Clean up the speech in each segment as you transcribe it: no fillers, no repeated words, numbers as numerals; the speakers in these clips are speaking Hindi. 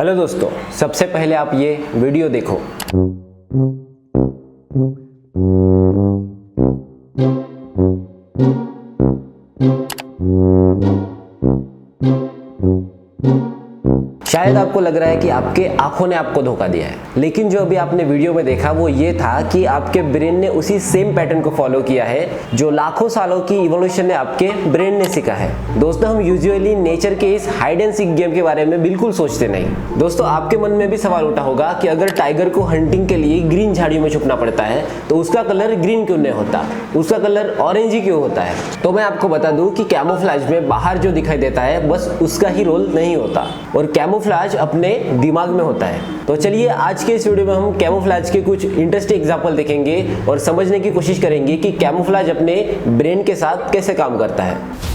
हेलो दोस्तों, सबसे पहले आप ये वीडियो देखो। शायद आपको लग रहा है कि आपके आंखों ने आपको धोखा दिया है, लेकिन जो अभी आपने वीडियो में देखा वो ये था कि आपके ब्रेन ने उसी सेम पैटर्न को फॉलो किया है जो लाखों सालों की इवोल्यूशन ने आपके ब्रेन ने सीखा है। दोस्तों, हम यूजुअली नेचर के इस हाइड एंड सीक गेम के बारे में बिल्कुल सोचते नहीं। दोस्तों, आपके मन में भी सवाल उठा होगा कि अगर टाइगर को हंटिंग के लिए ग्रीन झाड़ियों में छुपना पड़ता है तो उसका कलर ग्रीन क्यों नहीं होता, उसका कलर ऑरेंज ही क्यों होता है? तो मैं आपको बता दूं कि कैमोफ्लेज में बाहर जो दिखाई देता है बस उसका ही रोल नहीं होता, और कैमोफ्लेज अपने दिमाग में होता है। तो चलिए आज के इस वीडियो में हम कैमोफ्लेज के कुछ इंटरेस्टिंग एग्जांपल देखेंगे और समझने की कोशिश करेंगे कि कैमोफ्लेज अपने ब्रेन के साथ कैसे काम करता है।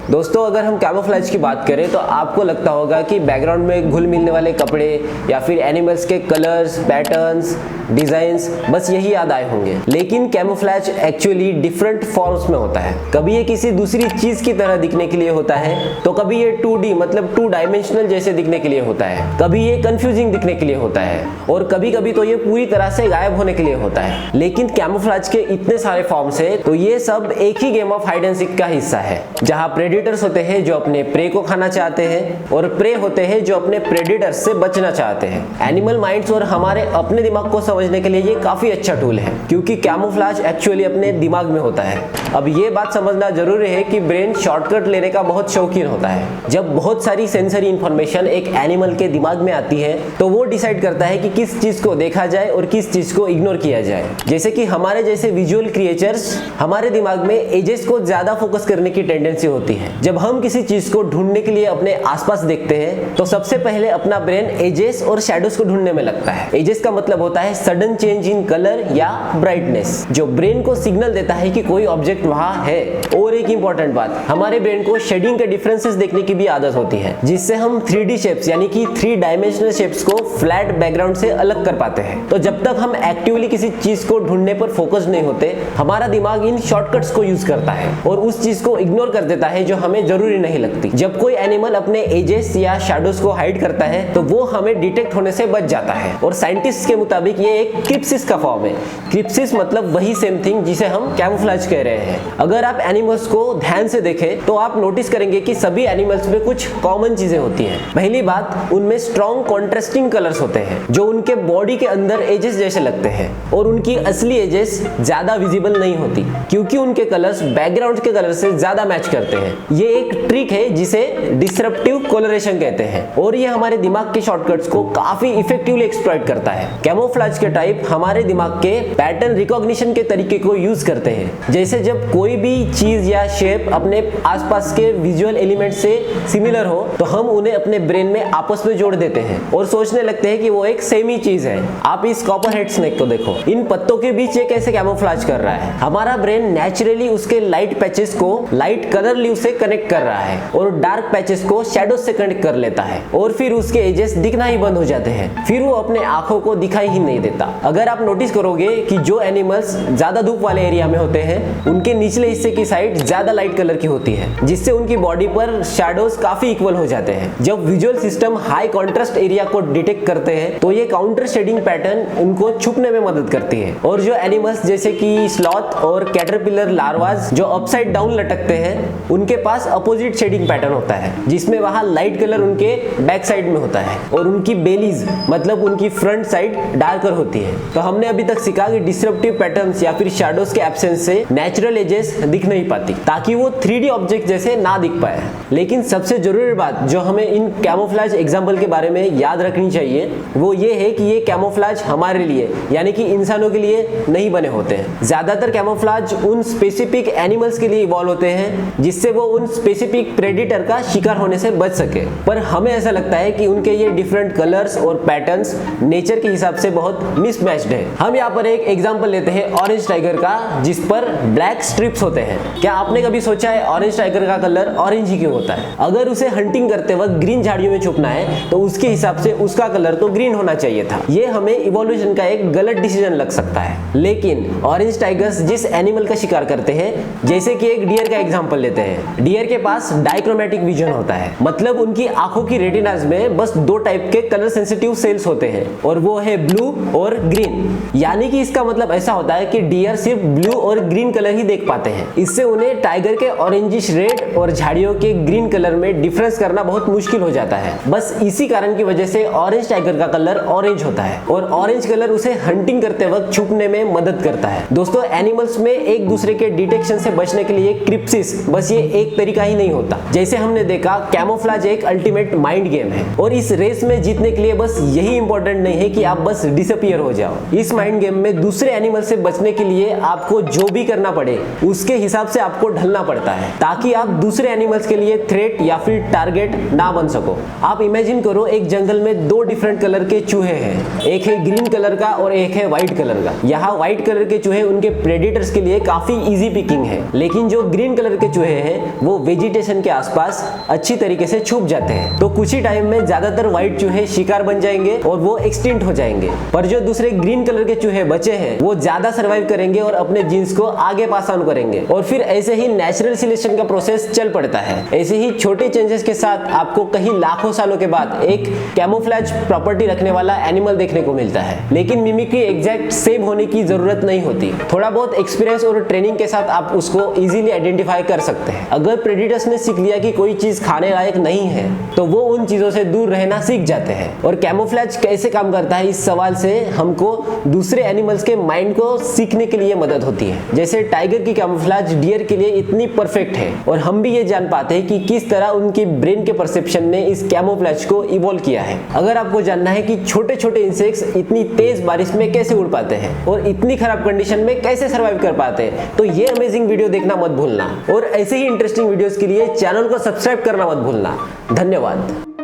दोस्तों, अगर हम कैमोफ्लेज की बात करें तो आपको लगता होगा कि बैकग्राउंड में घुल मिलने वाले कपड़े या फिर एनिमल्स के कलर्स, पैटर्न्स, डिजाइन्स, बस यही याद आए होंगे। लेकिन कैमोफ्लेज एक्चुअली डिफरेंट फॉर्म्स में होता है। कभी ये किसी दूसरी चीज की तरह दिखने के लिए होता है, तो कभी ये 2D मतलब 2 डायमेंशनल जैसे दिखने के लिए होता है, कभी ये कंफ्यूजिंग दिखने के लिए होता है, और कभी कभी तो ये पूरी तरह से गायब होने के लिए होता है। लेकिन कैमोफ्लेज के इतने सारे फॉर्म्स है तो ये सब एक ही game of hide and seek का हिस्सा है, जहां प्रेडेटर्स होते हैं जो अपने प्रे को खाना चाहते हैं और प्रे होते हैं जो अपने प्रेडेटर्स से बचना चाहते हैं। एनिमल माइंड्स और हमारे अपने दिमाग को समझने के लिए ये काफी अच्छा टूल है, क्योंकि कैमोफ्लेज एक्चुअली अपने दिमाग में होता है। अब ये बात समझना जरूरी है कि ब्रेन शॉर्टकट लेने का बहुत शौकीन होता है। जब बहुत सारी सेंसरी इंफॉर्मेशन एक एनिमल के दिमाग में आती है तो वो डिसाइड करता है कि किस चीज को देखा जाए और किस चीज को इग्नोर किया जाए। जैसे कि हमारे जैसे विजुअल क्रिएचर्स, हमारे दिमाग में एजेस को ज्यादा फोकस करने की टेंडेंसी होती है। जब हम किसी चीज को ढूंढने के लिए अपने आसपास देखते हैं तो सबसे पहले अपना ब्रेन एजेस और शैडोज को ढूंढने में लगता है। एजेस का मतलब होता है सडन चेंज इन कलर या ब्राइटनेस, जो ब्रेन को सिग्नल देता है कि कोई ऑब्जेक्ट वहां है। और एक इंपॉर्टेंट बात, हमारे ब्रेन को शेडिंग के डिफरेंसेस देखने की भी आदत होती है, जिससे हम 3D शेप्स यानी कि 3 डायमेंशनल शेप्स को फ्लैट बैकग्राउंड से अलग कर पाते हैं। तो जब तक हम एक्टिवली किसी चीज को ढूंढने पर फोकस नहीं होते, हमारा दिमाग इन शॉर्टकट्स को यूज करता है और उस चीज को इग्नोर कर देता है जो हमें जरूरी नहीं लगती। जब कोई एनिमल अपने एजेस या शैडोज को हाइड करता है तो वो हमें डिटेक्ट होने से बच जाता है, और साइंटिस्ट के मुताबिक ये एक क्रिप्सिस का फॉर्म है। क्रिप्सिस मतलब वही सेम थिंग जिसे हम कैमोफ्लेज कह रहे हैं। अगर आप एनिमल्स को ध्यान से देखें तो आप नोटिस करेंगे कि सभी एनिमल्स में कुछ कॉमन चीजें होती हैं। पहली बात, उनमें स्ट्रॉन्ग कॉन्ट्रास्टिंग कलर्स होते हैं जो उनके बॉडी के अंदर एजेस जैसे लगते हैं, और उनकी असली एजेस ज्यादा विजिबल नहीं होती क्योंकि उनके कलर्स बैकग्राउंड के कलर से ज्यादा मैच करते हैं। ये एक ट्रिक है जिसे डिसरप्टिव कलोरेशन कहते हैं, और ये हमारे दिमाग के शॉर्टकट्स को काफी इफेक्टिवली एक्सप्लॉइट करता है। कैमोफ्लेज के टाइप हमारे दिमाग के पैटर्न रिकॉग्निशन के तरीके को यूज करते हैं। जैसे जब कोई भी चीज या शेप अपने आसपास के विजुअल एलिमेंट से सिमिलर हो तो हम उन्हें अपने ब्रेन में आपस में जोड़ देते हैं और सोचने लगते हैं कि वो एक सेम ही चीज है। आप इस कॉपरहेड स्नेक को देखो, इन पत्तों के बीच ये कैसे कैमोफ्लेज कर रहा है। हमारा ब्रेन नेचुरली उसके लाइट पैचेस को लाइट कलर लीव से कनेक्ट कर रहा है और डार्क पैचेस को शैडोज से कनेक्ट कर लेता है, और फिर उसके एजेस दिखना ही बंद हो जाते हैं। फिर वो अपने आंखों को दिखाई ही नहीं देता। अगर आप नोटिस करोगे कि जो एनिमल्स ज्यादा धूप वाले एरिया में होते हैं उनके निचले हिस्से की साइड ज्यादा लाइट कलर की होती है, जिससे उनकी बॉडी पर शैडोज काफी इक्वल हो जाते हैं। जब visual system high contrast area को डिटेक्ट करते हैं तो ये काउंटर शेडिंग पैटर्न उनको छुपने में मदद करती है। और जो एनिमल्स जैसे कि स्लॉथ और कैटरपिलर लार्वास जो अपसाइड डाउन लटकते हैं, उनके पास अपोजिट शेडिंग पैटर्न होता है, जिसमें वहां लाइट कलर उनके बैक साइड में होता है और उनकी बेलीज मतलब उनकी फ्रंट साइड डार्कर होती है। तो हमने अभी तक सीखा कि डिसरप्टिव पैटर्न्स या फिर शैडोज के एब्सेंस से नेचुरल एजेस दिख नहीं पाती ताकि वो 3D ऑब्जेक्ट जैसे ना दिख पाए। लेकिन सबसे जरूरी बात जो हमें इन कैमोफ्लेज एग्जांपल के बारे में याद रखनी चाहिए वो ये है कि ये कैमोफ्लेज हमारे लिए यानी कि इंसानों के लिए नहीं बने होते हैं। ज्यादातर कैमोफ्लेज उन स्पेसिफिक एनिमल्स के लिए इवॉल्व होते हैं जिससे वो उन स्पेसिफिक प्रेडिटर का शिकार होने से बच सके। पर हमें ऐसा लगता है कि उनके ये डिफरेंट कलर्स और पैटर्न्स नेचर के हिसाब से बहुत मिसमैच्ड है। हम यहाँ पर एक एग्जांपल लेते हैं ऑरेंज टाइगर का, जिस पर ब्लैक स्ट्रिप्स होते हैं। क्या आपने कभी सोचा है ऑरेंज टाइगर का कलर ऑरेंज ही क्यों होता है? अगर उसे हंटिंग करते वक्त ग्रीन झाड़ियों में छुपना है तो उसके हिसाब से उसका कलर तो ग्रीन होना चाहिए था। ये हमें इवोल्यूशन का एक गलत डिसीजन लग सकता है। लेकिन ऑरेंज टाइगर्स जिस एनिमल का शिकार करते हैं, जैसे कि एक डियर का एग्जांपल लेते हैं, डियर के पास डाइक्रोमेटिक विजन होता है, मतलब उनकी आंखों की रेटिनाज में बस दो टाइप के कलर सेंसिटिव सेल्स होते हैं, और वो है ब्लू और ग्रीन। यानी कि इसका मतलब ऐसा होता है कि डियर सिर्फ ब्लू और ग्रीन कलर ही देख पाते हैं। इससे उन्हें टाइगर के ऑरेंजिश रेड और झाड़ियों के ग्रीन कलर में डिफरेंस करना बहुत मुश्किल हो जाता है। बस इसी कारण की वजह से ऑरेंज टाइगर का कलर ऑरेंज होता है, और ऑरेंज कलर उसे हंटिंग करते वक्त छुपने में मदद करता है। दोस्तों, एनिमल्स में एक दूसरे के डिटेक्शन से बचने के लिए क्रिप्सिस बस ये एक तरीका ही नहीं होता। जैसे हमने देखा, कैमोफ्लेज एक अल्टीमेट माइंड गेम है, और इस रेस में जीतने के लिए बस यही इंपॉर्टेंट नहीं है कि आप बस डिसअपीयर हो जाओ। इस माइंड गेम में दूसरे एनिमल से बचने के लिए आपको जो भी करना पड़े उसके हिसाब से आपको ढलना पड़ता है, ताकि आप दूसरे एनिमल्स के लिए थ्रेट या फिर टारगेट ना बन सको। आप इमेजिन करो, एक जंगल में दो डिफरेंट कलर के चूहे हैं, एक है ग्रीन कलर का और एक है व्हाइट कलर का। यहाँ व्हाइट कलर के चूहे उनके प्रेडेटर्स के लिए काफी इजी पिकिंग है, लेकिन जो ग्रीन कलर के चूहे हैं वो वेजिटेशन के आसपास अच्छी तरीके से छुप जाते हैं। तो कुछ ही टाइम में ज्यादातर व्हाइट चूहे शिकार बन जाएंगे और वो एक्सटिंक्ट हो जाएंगे। पर जो दूसरे ग्रीन कलर के चूहे बचे हैं वो ज्यादा सर्वाइव करेंगे और अपने जीन्स को आगे पास ऑन करेंगे, और फिर ऐसे ही नेचुरल सिलेक्शन का प्रोसेस चल पड़ता है। ऐसे ही छोटे चेंजेस के साथ आपको कहीं लाखों सालों के बाद एक कैमोफ्लेज प्रॉपर्टी रखने वाला एनिमल देखने को मिलता है। लेकिन मिमिक्री एग्जैक्ट सेम होने की जरूरत नहीं होती। थोड़ा बहुत एक्सपीरियंस और ट्रेनिंग के साथ आप उसको इजीली आइडेंटिफाई कर सकते हैं। अगर प्रेडिटर्स ने सीख लिया कि कोई चीज खाने लायक नहीं है तो वो उन चीजों से दूर रहना सीख जाते हैं। और कैमोफ्लेज कैसे काम करता है, इस सवाल से हमको दूसरे एनिमल्स के माइंड को सीखने के लिए मदद होती है। जैसे टाइगर की कैमोफ्लेज डियर के लिए इतनी परफेक्ट है, और हम भी ये जान पाते हैं कि किस तरह उनकी ब्रेन के परसेप्शन ने इस कैमोफ्लेज को इवॉल्व किया है। अगर आपको जानना है कि छोटे छोटे इंसेक्ट्स इतनी तेज बारिश में कैसे उड़ पाते हैं और इतनी खराब कंडीशन में कैसे सर्वाइव कर पाते हैं, तो ये अमेजिंग वीडियो देखना मत भूलना। और ऐसे ही इंटरेस्टिंग वीडियोस के लिए चैनल को सब्सक्राइब करना मत भूलना। धन्यवाद।